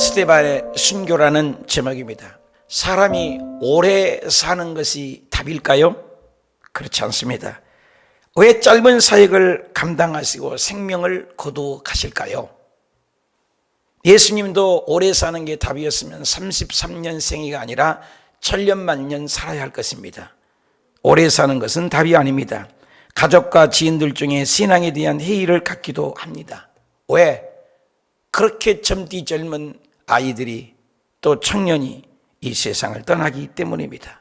스데반의 순교라는 제목입니다. 사람이 오래 사는 것이 답일까요? 그렇지 않습니다. 왜 짧은 사역을 감당하시고 생명을 거두가실까요? 예수님도 오래 사는 게 답이었으면 33년생이가 아니라 천년만년 살아야 할 것입니다. 오래 사는 것은 답이 아닙니다. 가족과 지인들 중에 신앙에 대한 회의를 갖기도 합니다. 왜? 그렇게 젊디 젊은 아이들이 또 청년이 이 세상을 떠나기 때문입니다.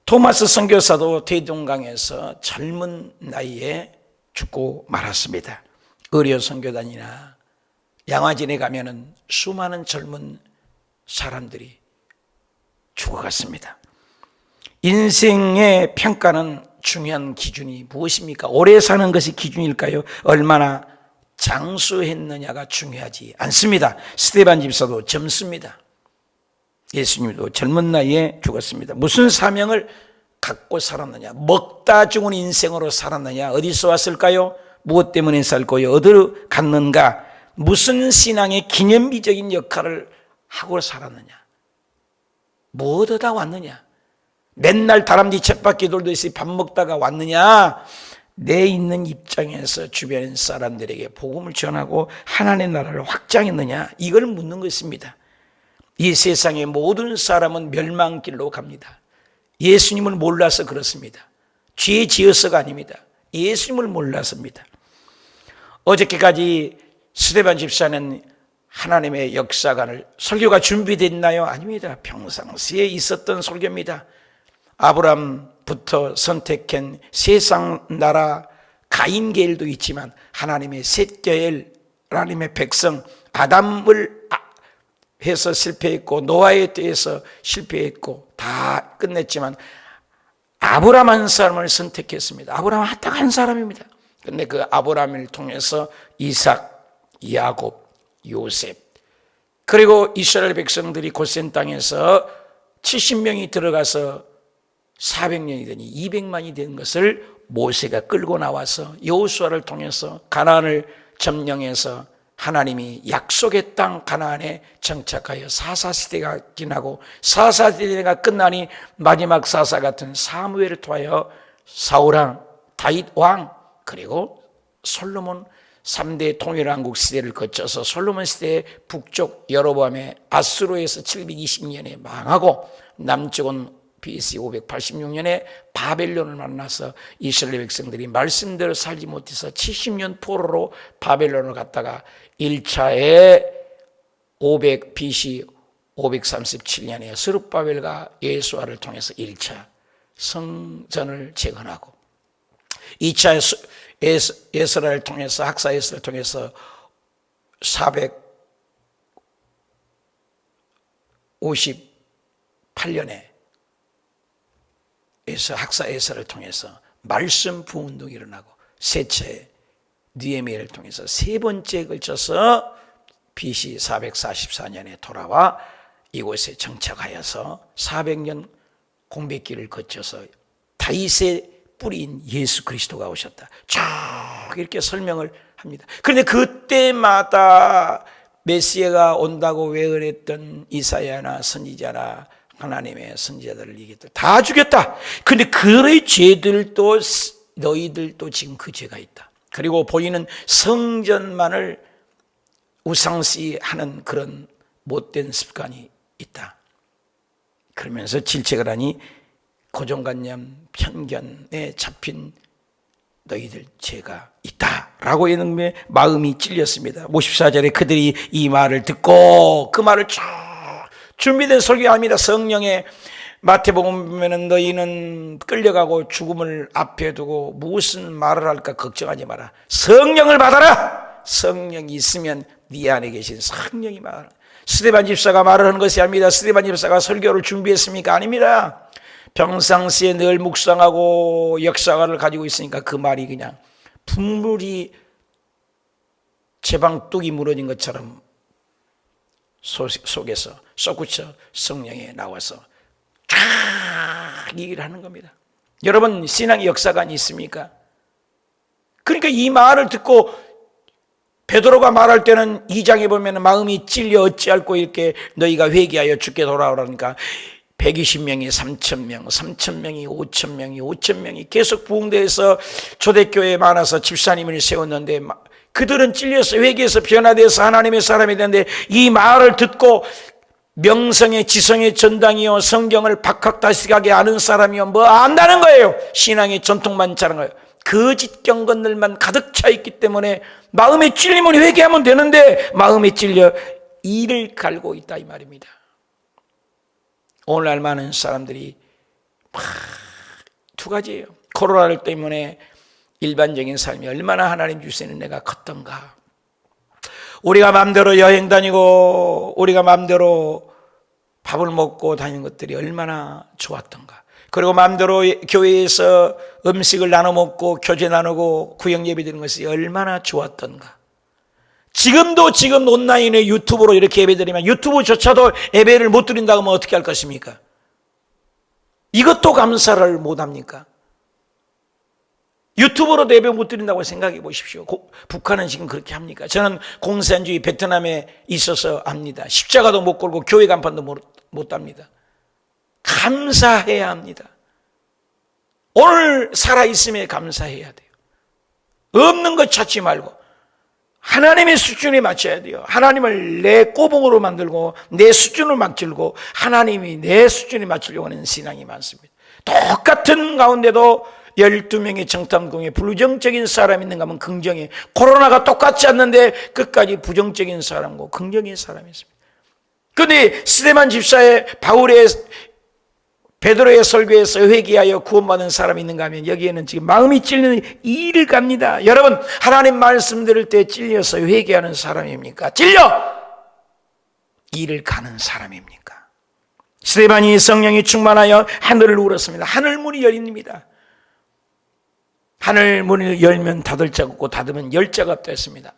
토마스 선교사도 대동강에서 젊은 나이에 죽고 말았습니다. 의료 선교단이나 양화진에 가면은 수많은 젊은 사람들이 죽어갔습니다. 인생의 평가는 중요한 기준이 무엇입니까? 오래 사는 것이 기준일까요? 얼마나 장수했느냐가 중요하지 않습니다. 스데반 집사도 젊습니다. 예수님도 젊은 나이에 죽었습니다. 무슨 사명을 갖고 살았느냐? 먹다 죽은 인생으로 살았느냐? 어디서 왔을까요? 무엇 때문에 살고요? 어디로 갔는가? 무슨 신앙의 기념비적인 역할을 하고 살았느냐? 무엇 하다 왔느냐? 맨날 다람쥐 쳇바퀴 돌듯이 밥 먹다가 왔느냐? 내 있는 입장에서 주변 사람들에게 복음을 전하고 하나님의 나라를 확장했느냐? 이걸 묻는 것입니다. 이 세상의 모든 사람은 멸망길로 갑니다. 예수님을 몰라서 그렇습니다. 죄 지어서가 아닙니다. 예수님을 몰라서입니다. 어저께까지 스데반 집사는 하나님의 역사관을 설교가 준비됐나요? 아닙니다. 평상시에 있었던 설교입니다. 아브람부터 선택한 세상 나라 가인계일도 있지만 하나님의 셋계일, 하나님의 백성 아담을 해서 실패했고 노아에 대해서 실패했고 다 끝냈지만 아브람 한 사람을 선택했습니다. 아브람 딱 한 사람입니다. 그런데 그 아브람을 통해서 이삭, 야곱, 요셉, 그리고 이스라엘 백성들이 고센 땅에서 70명이 들어가서 400년이 되니 200만이 된 것을 모세가 끌고 나와서 여호수아를 통해서 가나안을 점령해서 하나님이 약속의 땅 가나안에 정착하여 사사시대가 지나고 사사시대가 끝나니 마지막 사사 같은 사무엘을 통하여 사울왕, 다윗왕, 그리고 솔로몬 3대 통일왕국 시대를 거쳐서 솔로몬 시대의 북쪽 여로보암의 아수르에서 720년에 망하고 남쪽은 BC 586년에 바벨론을 만나서 이스라엘 백성들이 말씀대로 살지 못해서 70년 포로로 바벨론을 갔다가 1차에 BC 537년에 스룹바벨과 예수아를 통해서 1차 성전을 재건하고 2차 에스라를 통해서 학사 에스라를 통해서 458년에 학사 에스라를 통해서 말씀 부운동이 일어나고 셋째 느헤미야를 통해서 세 번째에 걸쳐서 BC 444년에 돌아와 이곳에 정착하여서 400년 공백기를 거쳐서 다윗의 뿌리인 예수 그리스도가 오셨다. 쭉 이렇게 설명을 합니다. 그런데 그때마다 메시아가 온다고 외언했던 이사야나 선지자나 하나님의 선지자들을 얘기했다. 다 죽였다. 그런데 그의 죄들도 너희들도 지금 그 죄가 있다. 그리고 보이는 성전만을 우상시하는 그런 못된 습관이 있다. 그러면서 질책을 하니 고정관념, 편견에 잡힌 너희들 죄가 있다라고 하는 마음이 찔렸습니다. 54절에 그들이 이 말을 듣고 그 말을 쭉 준비된 설교가 아닙니다. 성령의 마태복음 보면은 너희는 끌려가고 죽음을 앞에 두고 무슨 말을 할까 걱정하지 마라. 성령을 받아라. 성령이 있으면 네 안에 계신 성령이 말하라. 스데반 집사가 말을 하는 것이 아닙니다. 스데반 집사가 설교를 준비했습니까? 아닙니다. 평상시에 늘 묵상하고 역사관을 가지고 있으니까 그 말이 그냥 풍물이 제방 뚝이 무너진 것처럼 속에서 솟구쳐 성령에 나와서 쫙 얘기를 하는 겁니다. 여러분 신앙의 역사관이 있습니까? 그러니까 이 말을 듣고 베드로가 말할 때는 2장에 보면 마음이 찔려 어찌할꼬 이렇게 너희가 회개하여 주께 돌아오라니까 120명이 3,000명, 3,000명이 5,000명이 5,000명이 계속 부흥대에서 초대교회에 많아서 집사님을 세웠는데 그들은 찔려서 회개해서 변화되어서 하나님의 사람이 되는데 이 말을 듣고 명성의 지성의 전당이요 성경을 박학다식하게 아는 사람이요 뭐 안다는 거예요. 신앙의 전통만 자는 거예요. 거짓 경건들만 가득 차 있기 때문에 마음에 찔리면 회개하면 되는데 마음에 찔려 이를 갈고 있다 이 말입니다. 오늘날 많은 사람들이 두 가지예요. 코로나 때문에 일반적인 삶이 얼마나 하나님 주시는 내가 컸던가. 우리가 마음대로 여행 다니고 우리가 마음대로 밥을 먹고 다니는 것들이 얼마나 좋았던가. 그리고 마음대로 교회에서 음식을 나눠 먹고 교제 나누고 구역 예배 드리는 것이 얼마나 좋았던가. 지금 온라인에 유튜브로 이렇게 예배 드리면 유튜브조차도 예배를 못 드린다고 하면 어떻게 할 것입니까? 이것도 감사를 못 합니까? 유튜브로도 예배 못 드린다고 생각해 보십시오. 북한은 지금 그렇게 합니까? 저는 공산주의 베트남에 있어서 압니다. 십자가도 못 걸고 교회 간판도 못 답니다. 감사해야 합니다. 오늘 살아있음에 감사해야 돼요. 없는 것 찾지 말고 하나님의 수준에 맞춰야 돼요. 하나님을 내 꼬봉으로 만들고 내 수준을 맞추고 하나님이 내 수준에 맞추려고 하는 신앙이 많습니다. 똑같은 가운데도 12명의 정탐궁에 부정적인 사람이 있는가 하면 긍정이, 코로나가 똑같지 않는데 끝까지 부정적인 사람과 긍정의 사람이 있습니다. 그런데 스데반 집사의 바울의 베드로의 설교에서 회개하여 구원받은 사람이 있는가 하면 여기에는 지금 마음이 찔리는 이를 갑니다. 여러분 하나님 말씀 들을 때 찔려서 회개하는 사람입니까? 찔려 이를 가는 사람입니까? 스데반이 성령이 충만하여 하늘을 울었습니다. 하늘 문이 열립니다. 하늘 문을 열면 닫을 자가 없고 닫으면 열 자가 없다 했습니다.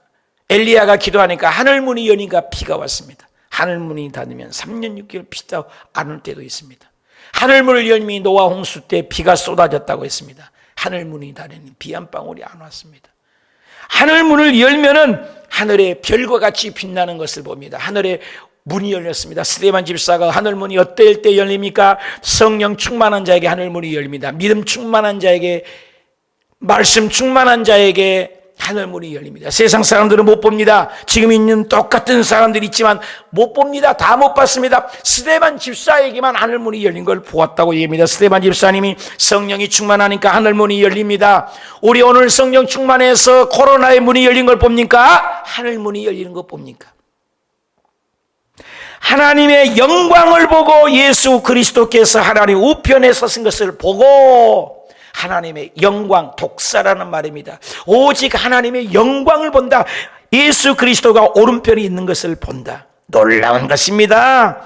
엘리야가 기도하니까 하늘 문이 여니까 비가 왔습니다. 하늘 문이 닫으면 3년 6개월 비도 안 올 때도 있습니다. 하늘 문을 열미 노아 홍수 때 비가 쏟아졌다고 했습니다. 하늘 문이 닫으니 비 한 방울이 안 왔습니다. 하늘 문을 열면은 하늘에 별과 같이 빛나는 것을 봅니다. 하늘에 문이 열렸습니다. 스데반 집사가 하늘 문이 어떨 때 열립니까? 성령 충만한 자에게 하늘 문이 열립니다. 믿음 충만한 자에게, 말씀 충만한 자에게 하늘문이 열립니다. 세상 사람들은 못 봅니다. 지금 있는 똑같은 사람들이 있지만 못 봅니다. 다 못 봤습니다. 스데반 집사에게만 하늘문이 열린 걸 보았다고 얘기합니다. 스데반 집사님이 성령이 충만하니까 하늘문이 열립니다. 우리 오늘 성령 충만해서 코로나의 문이 열린 걸 봅니까? 하늘문이 열리는 것 봅니까? 하나님의 영광을 보고 예수 그리스도께서 하나님 우편에 서신 것을 보고 하나님의 영광, 독사라는 말입니다. 오직 하나님의 영광을 본다. 예수 그리스도가 오른편에 있는 것을 본다. 놀라운 것입니다.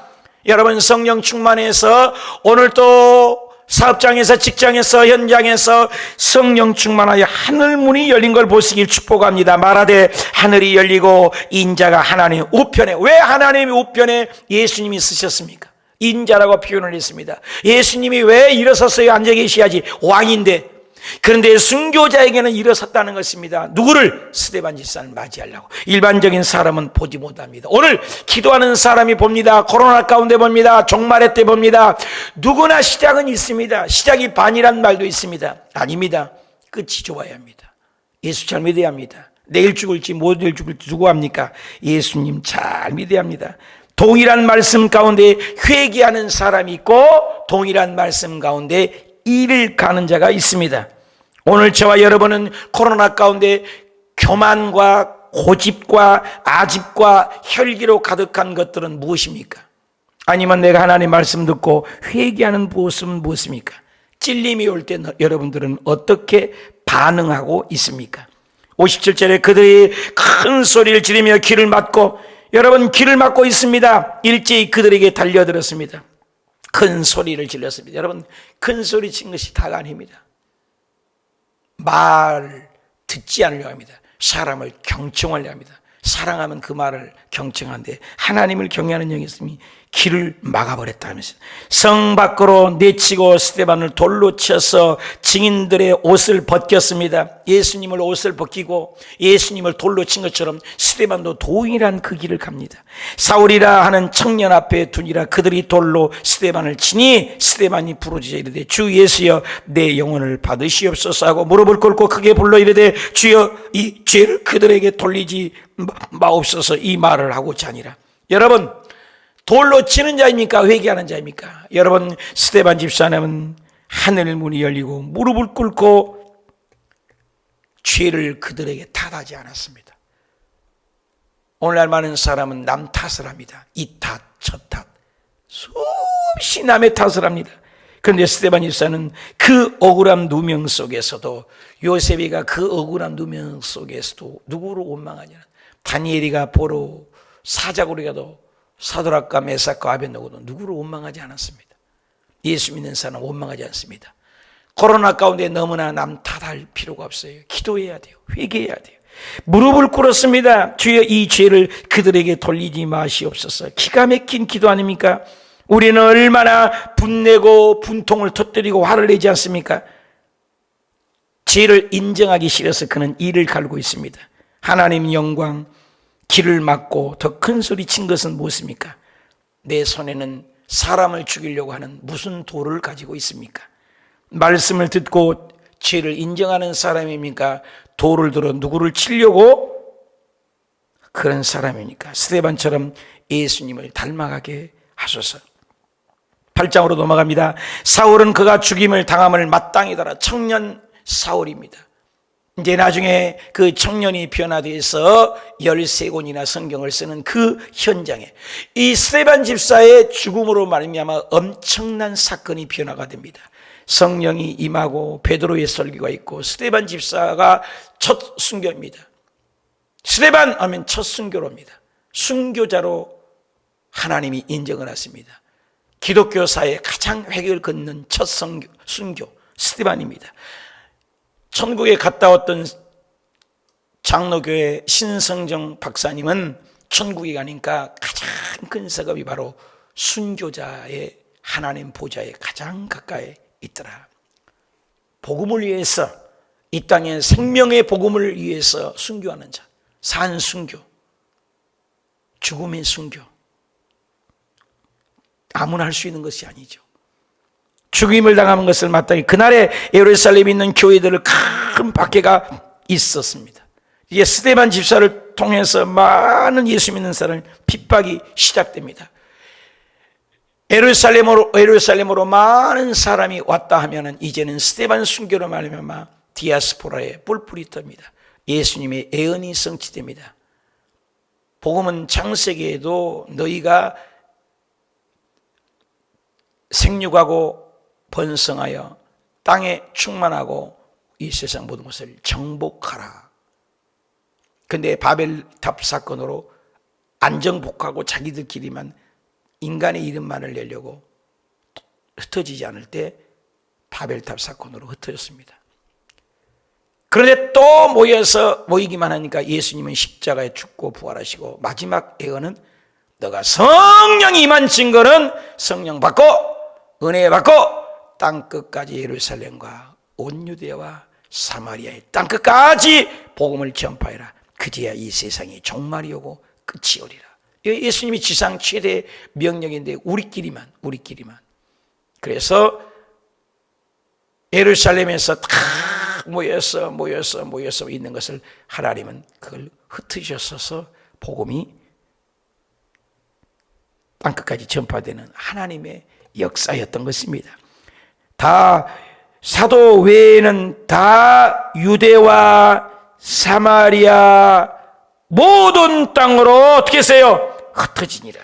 여러분 성령 충만해서 오늘 또 사업장에서, 직장에서, 현장에서 성령 충만하여 하늘문이 열린 걸 보시길 축복합니다. 말하되 하늘이 열리고 인자가 하나님 우편에, 왜 하나님의 우편에 예수님이 쓰셨습니까? 인자라고 표현을 했습니다. 예수님이 왜 일어섰어요? 앉아 계셔야지, 왕인데. 그런데 순교자에게는 일어섰다는 것입니다. 누구를? 스데반 집사를 맞이하려고. 일반적인 사람은 보지 못합니다. 오늘 기도하는 사람이 봅니다. 코로나 가운데 봅니다. 종말의 때 봅니다. 누구나 시작은 있습니다. 시작이 반이란 말도 있습니다. 아닙니다. 끝이 좋아야 합니다. 예수 잘 믿어야 합니다. 내일 죽을지 못 내일 죽을지 누구 합니까? 예수님 잘 믿어야 합니다. 동일한 말씀 가운데 회개하는 사람이 있고 동일한 말씀 가운데 이를 가는 자가 있습니다. 오늘 저와 여러분은 코로나 가운데 교만과 고집과 아집과 혈기로 가득한 것들은 무엇입니까? 아니면 내가 하나님의 말씀 듣고 회개하는 모습은 무엇입니까? 찔림이 올 때 여러분들은 어떻게 반응하고 있습니까? 57절에 그들이 큰 소리를 지르며 귀를 막고, 여러분 귀를 막고 있습니다. 일제히 그들에게 달려들었습니다. 큰 소리를 질렀습니다. 여러분 큰 소리 친 것이 다가 아닙니다. 말 듣지 않으려고 합니다. 사람을 경청하려고 합니다. 사랑하면 그 말을 경청하는데 하나님을 경외하는 영이 있으니 길을 막아버렸다면서요. 성 밖으로 내치고 스데반을 돌로 쳐서 증인들의 옷을 벗겼습니다. 예수님을 옷을 벗기고 예수님을 돌로 친 것처럼 스데반도 동일한 그 길을 갑니다. 사울이라 하는 청년 앞에 두니라 그들이 돌로 스데반을 치니 스데반이 부르짖어 이르되 주 예수여 내 영혼을 받으시옵소서 하고 무릎을 꿇고 크게 불러 이르되 주여 이 죄를 그들에게 돌리지 마옵소서 이 말을 하고자 하니라. 여러분, 돌로 치는 자입니까? 회개하는 자입니까? 여러분, 스데반 집사님은 하늘 문이 열리고 무릎을 꿇고 죄를 그들에게 탓하지 않았습니다. 오늘날 많은 사람은 남 탓을 합니다. 이 탓, 저 탓, 수없이 남의 탓을 합니다. 그런데 스데반 집사는 그 억울한 누명 속에서도, 요셉이가 그 억울한 누명 속에서도 누구를 원망하냐? 다니엘이가 포로 사자굴에 가도 사드락과 메삭과 아벤노고도 누구를 원망하지 않았습니다. 예수 믿는 사람은 원망하지 않습니다. 코로나 가운데 너무나 남 탓할 필요가 없어요. 기도해야 돼요. 회개해야 돼요. 무릎을 꿇었습니다. 주여 이 죄를 그들에게 돌리지 마시옵소서. 기가 막힌 기도 아닙니까? 우리는 얼마나 분내고 분통을 터뜨리고 화를 내지 않습니까? 죄를 인정하기 싫어서 그는 이를 갈고 있습니다. 하나님 영광, 길을 막고 더 큰 소리 친 것은 무엇입니까? 내 손에는 사람을 죽이려고 하는 무슨 돌을 가지고 있습니까? 말씀을 듣고 죄를 인정하는 사람입니까? 돌을 들어 누구를 치려고 그런 사람입니까? 스데반처럼 예수님을 닮아가게 하소서. 8장으로 넘어갑니다. 사울은 그가 죽임을 당함을 마땅히 달아 청년 사울입니다. 이제 나중에 그 청년이 변화돼서 13권이나 성경을 쓰는 그 현장에 이 스데반 집사의 죽음으로 말미암아 엄청난 사건이 변화가 됩니다. 성령이 임하고 베드로의 설교가 있고 스데반 집사가 첫 순교입니다. 스데반 하면 첫 순교로입니다. 순교자로 하나님이 인정을 했습니다. 기독교사의 가장 획을 긋는 첫 순교 스데반입니다. 천국에 갔다 왔던 장로교회 신성정 박사님은 천국에 가니까 가장 큰 사업이 바로 순교자의 하나님 보좌에 가장 가까이 있더라. 복음을 위해서 이 땅에 생명의 복음을 위해서 순교하는 자, 산순교, 죽음의 순교, 아무나 할 수 있는 것이 아니죠. 죽임을 당하는 것을 마땅히 그날에 예루살렘에 있는 교회들을 큰 박해가 있었습니다. 이제 스데반 집사를 통해서 많은 예수 믿는 사람을 핍박이 시작됩니다. 예루살렘으로 많은 사람이 왔다 하면은 이제는 스데반 순교로 말미암아 디아스포라에 뿔뿔이 뜹니다. 예수님의 예언이 성취됩니다. 복음은 창세기에도 너희가 생육하고 번성하여 땅에 충만하고 이 세상 모든 것을 정복하라. 근데 바벨탑 사건으로 안정복하고 자기들끼리만 인간의 이름만을 내려고 흩어지지 않을 때 바벨탑 사건으로 흩어졌습니다. 그런데 또 모이기만 하니까 예수님은 십자가에 죽고 부활하시고 마지막 예언은 너가 성령이 임한 증거는 성령 받고 은혜 받고 땅끝까지 예루살렘과 온 유대와 사마리아의 땅끝까지 복음을 전파해라. 그제야 이 세상이 종말이 오고 끝이 오리라. 예수님이 지상 최대 명령인데 우리끼리만. 그래서 예루살렘에서 다 모여서 있는 것을 하나님은 그걸 흩으셨어서 복음이 땅끝까지 전파되는 하나님의 역사였던 것입니다. 다 사도 외에는 다 유대와 사마리아 모든 땅으로 어떻게 했어요? 흩어지니라.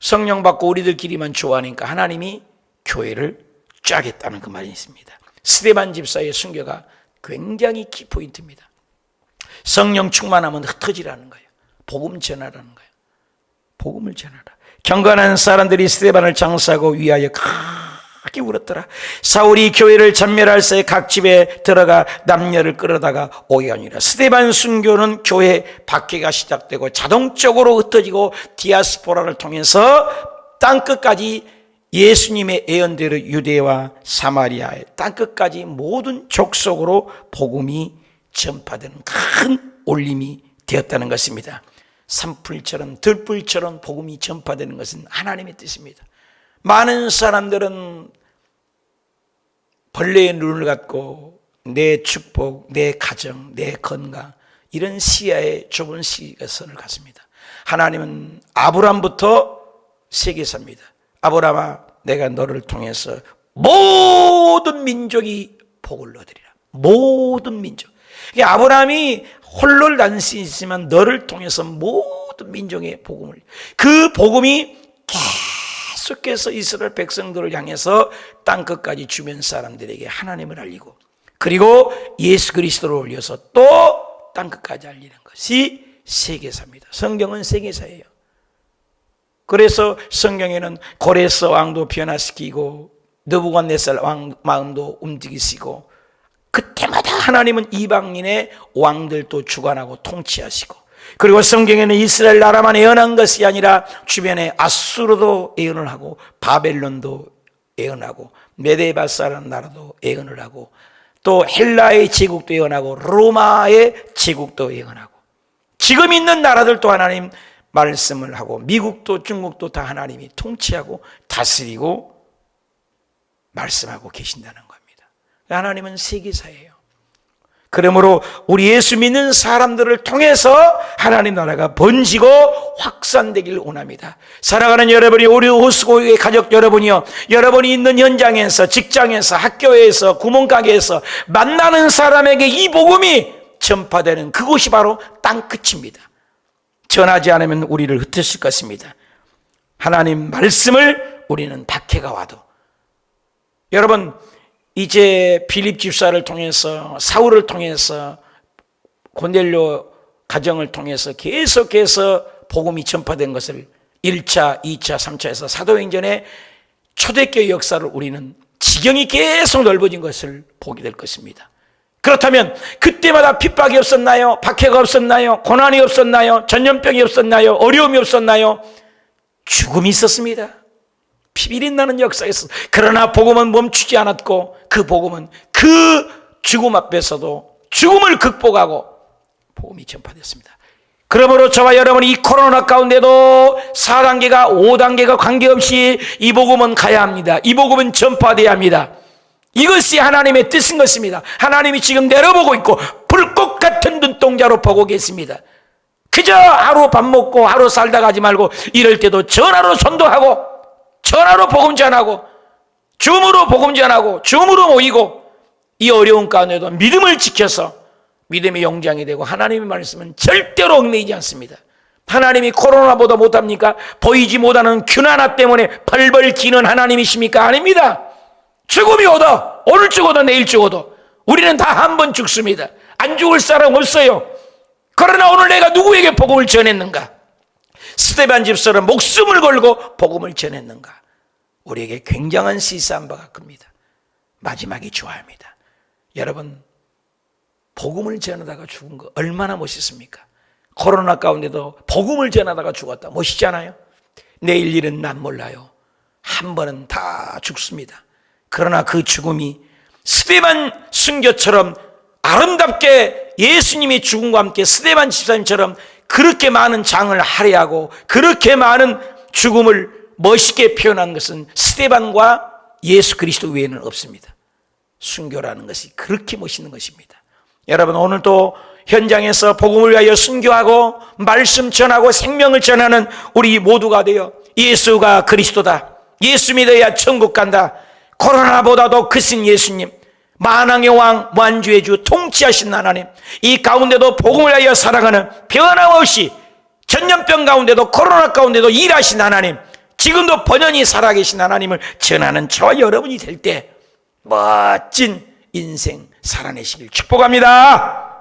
성령 받고 우리들끼리만 좋아하니까 하나님이 교회를 짜겠다는 그 말이 있습니다. 스데반 집사의 순교가 굉장히 키포인트입니다. 성령 충만하면 흩어지라는 거예요. 복음 전하라는 거예요. 복음을 전하라. 경건한 사람들이 스데반을 장사하고 위하여 크게 울었더라. 사울이 교회를 전멸할 새 각 집에 들어가 남녀를 끌어다가 오게 하니라. 스데반 순교는 교회 박해가 시작되고 자동적으로 흩어지고 디아스포라를 통해서 땅끝까지 예수님의 예언대로 유대와 사마리아의 땅끝까지 모든 족속으로 복음이 전파되는 큰 올림이 되었다는 것입니다. 산불처럼 들불처럼 복음이 전파되는 것은 하나님의 뜻입니다. 많은 사람들은 벌레의 눈을 갖고 내 축복, 내 가정, 내 건강 이런 시야에 좁은 시선을 갖습니다. 하나님은 아브람부터 세계사입니다. 아브람아, 내가 너를 통해서 모든 민족이 복을 얻으리라. 모든 민족. 아브라함이 홀로 난 수 있지만 너를 통해서 모든 민족의 복음을, 그 복음이 계속해서 이스라엘 백성들을 향해서 땅끝까지 주변 사람들에게 하나님을 알리고, 그리고 예수 그리스도를 올려서 또 땅끝까지 알리는 것이 세계사입니다. 성경은 세계사예요. 그래서 성경에는 고레스 왕도 변화시키고 느부갓네살 왕 마음도 움직이시고, 그때마다 하나님은 이방인의 왕들도 주관하고 통치하시고, 그리고 성경에는 이스라엘 나라만 예언한 것이 아니라 주변에 아수르도 예언을 하고 바벨론도 예언하고 메데바사라는 나라도 예언을 하고 또 헬라의 제국도 예언하고 로마의 제국도 예언하고, 지금 있는 나라들도 하나님 말씀을 하고, 미국도 중국도 다 하나님이 통치하고 다스리고 말씀하고 계신다는 겁니다. 하나님은 세계사예요. 그러므로 우리 예수 믿는 사람들을 통해서 하나님 나라가 번지고 확산되길 원합니다. 사랑하는 여러분이, 우리 호수고의 가족 여러분이요, 여러분이 있는 현장에서, 직장에서, 학교에서, 구멍가게에서 만나는 사람에게 이 복음이 전파되는 그곳이 바로 땅끝입니다. 전하지 않으면 우리를 흩으실 것입니다. 하나님 말씀을 우리는 박해가 와도, 여러분 이제 빌립 집사를 통해서, 사울을 통해서, 고넬료 가정을 통해서 계속해서 복음이 전파된 것을 1차, 2차, 3차에서 사도행전의 초대교회 역사를 우리는 지경이 계속 넓어진 것을 보게 될 것입니다. 그렇다면 그때마다 핍박이 없었나요? 박해가 없었나요? 고난이 없었나요? 전염병이 없었나요? 어려움이 없었나요? 죽음이 있었습니다. 피비린 나는 역사에서. 그러나 복음은 멈추지 않았고, 그 복음은 그 죽음 앞에서도 죽음을 극복하고 복음이 전파됐습니다. 그러므로 저와 여러분이 이 코로나 가운데도 4단계가 5단계가 관계없이 이 복음은 가야 합니다. 이 복음은 전파되어야 합니다. 이것이 하나님의 뜻인 것입니다. 하나님이 지금 내려보고 있고 불꽃 같은 눈동자로 보고 계십니다. 그저 하루 밥 먹고 하루 살다 가지 말고, 이럴 때도 전화로 전도하고, 전화로 복음 전하고, 줌으로 복음 전하고, 줌으로 모이고, 이 어려운 가운데도 믿음을 지켜서 믿음의 영장이 되고, 하나님의 말씀은 절대로 얽매이지 않습니다. 하나님이 코로나보다 못합니까? 보이지 못하는 균 하나 때문에 벌벌 기는 하나님이십니까? 아닙니다. 죽음이 오도, 오늘 죽어도 내일 죽어도 우리는 다 한 번 죽습니다. 안 죽을 사람 없어요. 그러나 오늘 내가 누구에게 복음을 전했는가? 스데반 집사는 목숨을 걸고 복음을 전했는가? 우리에게 굉장한 시사한 바가 큽니다. 마지막이 좋아합니다. 여러분, 복음을 전하다가 죽은 거 얼마나 멋있습니까? 코로나 가운데도 복음을 전하다가 죽었다. 멋있잖아요. 내일 일은 난 몰라요. 한 번은 다 죽습니다. 그러나 그 죽음이 스데반 순교처럼 아름답게, 예수님의 죽음과 함께 스데반 집사님처럼 그렇게 많은 장을 할애하고 그렇게 많은 죽음을 멋있게 표현한 것은 스데반과 예수 그리스도 외에는 없습니다. 순교라는 것이 그렇게 멋있는 것입니다. 여러분, 오늘도 현장에서 복음을 위하여 순교하고 말씀 전하고 생명을 전하는 우리 모두가 되어 예수가 그리스도다, 예수 믿어야 천국 간다, 코로나보다도 크신 예수님, 만왕의 왕, 만주의 주, 통치하신 하나님, 이 가운데도 복음을 위하여 살아가는 변함없이 전염병 가운데도 코로나 가운데도 일하신 하나님, 지금도 번연히 살아계신 하나님을 전하는 저와 여러분이 될 때 멋진 인생 살아내시길 축복합니다.